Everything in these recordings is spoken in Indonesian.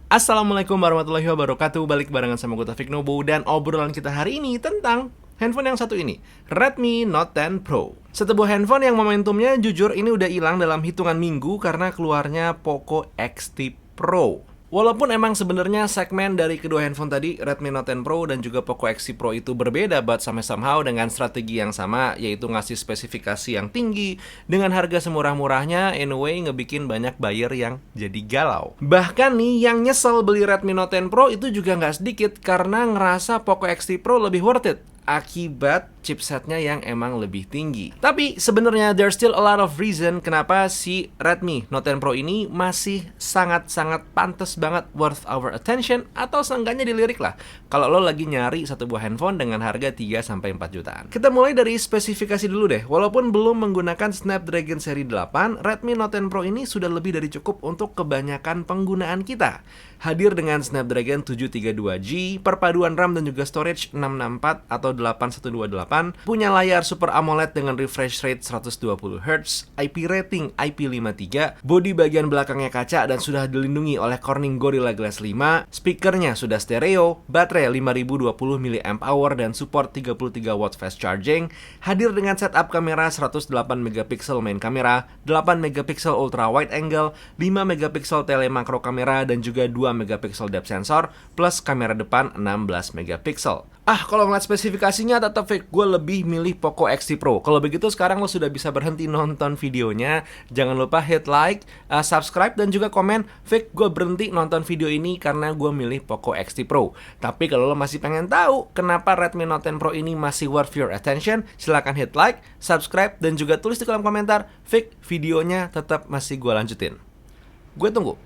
Assalamualaikum warahmatullahi wabarakatuh. Balik barengan sama gue Taufik Nobo. Dan obrolan kita hari ini tentang handphone yang satu ini, Redmi Note 10 Pro. Sebuah handphone yang momentumnya jujur ini udah hilang dalam hitungan minggu karena keluarnya Poco X-T Pro. Walaupun emang sebenarnya segmen dari kedua handphone tadi, Redmi Note 10 Pro dan juga Poco X-T Pro itu berbeda, but somehow dengan strategi yang sama, yaitu ngasih spesifikasi yang tinggi dengan harga semurah-murahnya, anyway ngebikin banyak buyer yang jadi galau. Bahkan nih, yang nyesel beli Redmi Note 10 Pro itu juga nggak sedikit karena ngerasa Poco X-T Pro lebih worth it akibat chipsetnya yang emang lebih tinggi. Tapi sebenarnya there's still a lot of reason kenapa si Redmi Note 10 Pro ini masih sangat-sangat pantas banget worth our attention, atau seenggaknya dilirik lah kalau lo lagi nyari satu buah handphone dengan harga 3-4 jutaan. Kita mulai dari spesifikasi dulu deh. Walaupun belum menggunakan Snapdragon seri 8, Redmi Note 10 Pro ini sudah lebih dari cukup untuk kebanyakan penggunaan kita. Hadir dengan Snapdragon 732G, perpaduan RAM dan juga storage 664 atau 8128, punya layar Super AMOLED dengan refresh rate 120Hz, IP rating IP53, bodi bagian belakangnya kaca dan sudah dilindungi oleh Corning Gorilla Glass 5, speakernya sudah stereo, baterai 5020 mAh dan support 33W fast charging, hadir dengan setup kamera 108MP main kamera, 8MP ultra wide angle, 5MP tele makro kamera dan juga 2MP depth sensor, plus kamera depan 16MP. Kalau ngeliat spesifikasinya tetap fake, gue lebih milih Poco X-T Pro. Kalau begitu sekarang lo sudah bisa berhenti nonton videonya. Jangan lupa hit like, subscribe, dan juga komen, fake gue berhenti nonton video ini karena gue milih Poco X-T Pro. Tapi kalau lo masih pengen tahu kenapa Redmi Note 10 Pro ini masih worth your attention, silahkan hit like, subscribe, dan juga tulis di kolom komentar, fake videonya tetap masih gue lanjutin. Gue tunggu.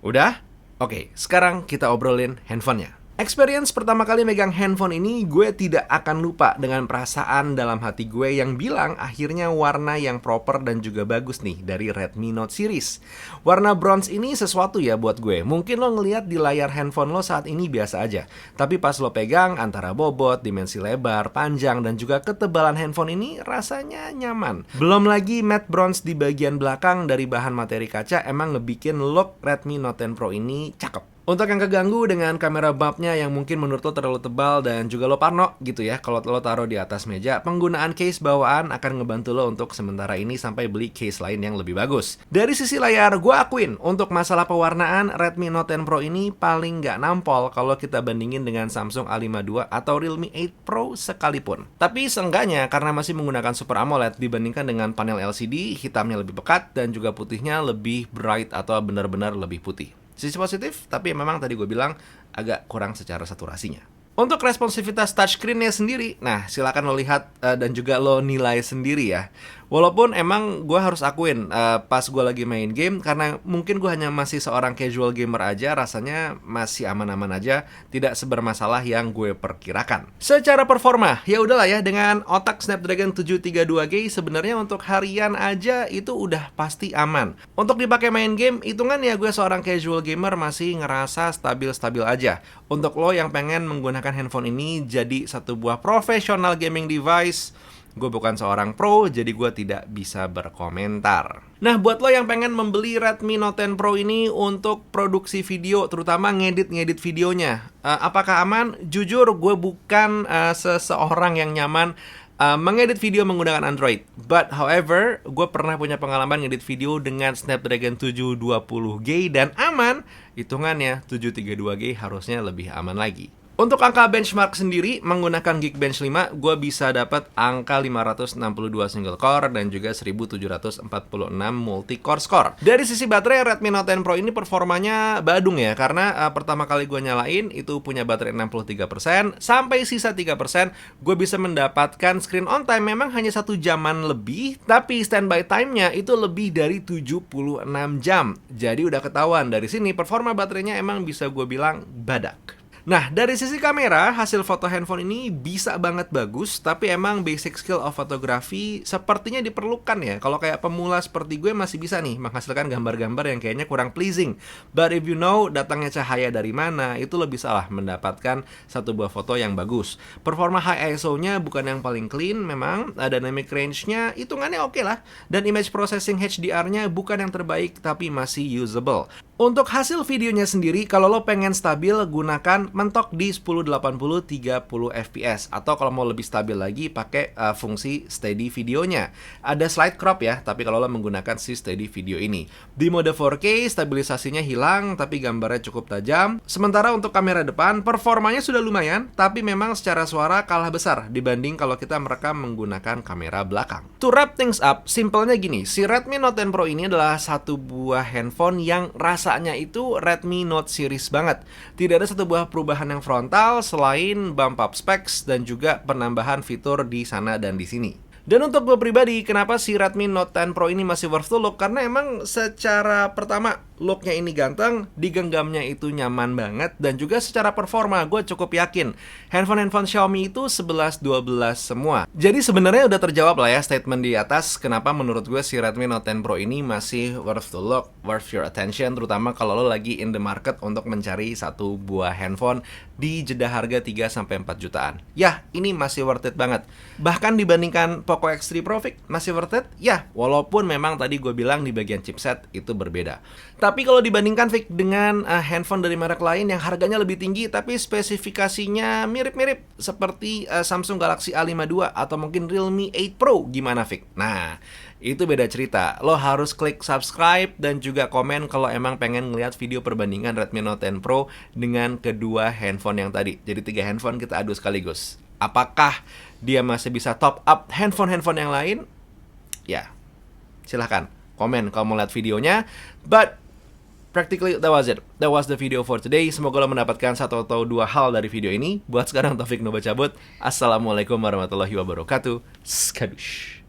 Udah? Oke, sekarang kita obrolin handphonenya. Experience pertama kali megang handphone ini, gue tidak akan lupa dengan perasaan dalam hati gue yang bilang akhirnya warna yang proper dan juga bagus nih dari Redmi Note series. Warna bronze ini sesuatu ya buat gue. Mungkin lo ngelihat di layar handphone lo saat ini biasa aja, tapi pas lo pegang antara bobot, dimensi lebar, panjang, dan juga ketebalan handphone ini rasanya nyaman. Belum lagi matte bronze di bagian belakang dari bahan materi kaca emang ngebikin look Redmi Note 10 Pro ini cakep. Untuk yang keganggu dengan kamera bumpnya yang mungkin menurut lo terlalu tebal dan juga lo parno gitu ya kalau lo taruh di atas meja, penggunaan case bawaan akan ngebantu lo untuk sementara ini sampai beli case lain yang lebih bagus. Dari sisi layar, gue akuin untuk masalah pewarnaan, Redmi Note 10 Pro ini paling nggak nampol kalau kita bandingin dengan Samsung A52 atau Realme 8 Pro sekalipun. Tapi seenggaknya karena masih menggunakan Super AMOLED dibandingkan dengan panel LCD, hitamnya lebih pekat dan juga putihnya lebih bright atau benar-benar lebih putih. Sisi positif, tapi memang tadi gue bilang agak kurang secara saturasinya. Untuk responsivitas touchscreen-nya sendiri, nah silakan lo lihat dan juga lo nilai sendiri ya. Walaupun emang gue harus akuin pas gue lagi main game, karena mungkin gue hanya masih seorang casual gamer aja, rasanya masih aman-aman aja, tidak sebermasalah yang gue perkirakan. Secara performa, ya udahlah ya, dengan otak Snapdragon 732G sebenarnya untuk harian aja itu udah pasti aman. Untuk dipakai main game, hitungan ya gue seorang casual gamer masih ngerasa stabil-stabil aja. Untuk lo yang pengen menggunakan handphone ini jadi satu buah professional gaming device, gue bukan seorang pro, jadi gue tidak bisa berkomentar. Nah, buat lo yang pengen membeli Redmi Note 10 Pro ini untuk produksi video, terutama ngedit videonya, apakah aman? Jujur, gue bukan seseorang yang nyaman mengedit video menggunakan Android. But however, gue pernah punya pengalaman ngedit video dengan Snapdragon 720G dan aman. Hitungannya 732G harusnya lebih aman lagi. Untuk angka benchmark sendiri, menggunakan Geekbench 5, gue bisa dapat angka 562 single core dan juga 1746 multi-core score. Dari sisi baterai, Redmi Note 10 Pro ini performanya badung ya, karena pertama kali gue nyalain itu punya baterai 63%, sampai sisa 3% gue bisa mendapatkan screen on time memang hanya 1 jaman lebih, tapi standby time-nya itu lebih dari 76 jam. Jadi udah ketahuan dari sini performa baterainya emang bisa gue bilang badak. Nah, dari sisi kamera, hasil foto handphone ini bisa banget bagus, tapi emang basic skill of photography sepertinya diperlukan ya. Kalau kayak pemula seperti gue masih bisa nih menghasilkan gambar-gambar yang kayaknya kurang pleasing. But if you know datangnya cahaya dari mana, itu lo bisa lah mendapatkan satu buah foto yang bagus. Performa high ISO-nya bukan yang paling clean memang, dynamic range-nya hitungannya oke lah. Dan image processing HDR-nya bukan yang terbaik, tapi masih usable. Untuk hasil videonya sendiri, kalau lo pengen stabil, gunakan mentok di 1080 30 fps. Atau kalau mau lebih stabil lagi, pakai fungsi steady videonya. Ada slide crop ya, tapi kalau lo menggunakan si steady video ini. Di mode 4K, stabilisasinya hilang, tapi gambarnya cukup tajam. Sementara untuk kamera depan, performanya sudah lumayan, tapi memang secara suara kalah besar dibanding kalau kita merekam menggunakan kamera belakang. To wrap things up, simpelnya gini, si Redmi Note 10 Pro ini adalah satu buah handphone yang rasanya itu Redmi Note series banget. Tidak ada satu buah perubahan yang frontal selain bump up specs dan juga penambahan fitur di sana dan di sini. Dan untuk gue pribadi, kenapa si Redmi Note 10 Pro ini masih worth to look? Karena emang secara pertama, looknya ini ganteng, digenggamnya itu nyaman banget, dan juga secara performa, gue cukup yakin handphone-handphone Xiaomi itu 11-12 semua. Jadi sebenarnya udah terjawab lah ya statement di atas, kenapa menurut gue si Redmi Note 10 Pro ini masih worth to look, worth your attention, terutama kalau lo lagi in the market untuk mencari satu buah handphone di jeda harga 3-4 jutaan. Ya, ini masih worth it banget. Bahkan dibandingkan Poco X3 Pro, masih worth it? Ya, walaupun memang tadi gue bilang di bagian chipset itu berbeda. Tapi kalau dibandingkan dengan handphone dari merek lain yang harganya lebih tinggi tapi spesifikasinya mirip-mirip seperti Samsung Galaxy A52 atau mungkin Realme 8 Pro, gimana Vic? Nah, itu beda cerita. Lo harus klik subscribe dan juga komen kalau emang pengen ngeliat video perbandingan Redmi Note 10 Pro dengan kedua handphone yang tadi. Jadi 3 handphone kita adu sekaligus. Apakah dia masih bisa top up handphone-handphone yang lain? Ya, silahkan komen kalau mau lihat videonya. But practically that was it. That was the video for today. Semoga lo mendapatkan satu atau dua hal dari video ini. Buat sekarang Taufik Nova cabut. Assalamualaikum warahmatullahi wabarakatuh. Skadush.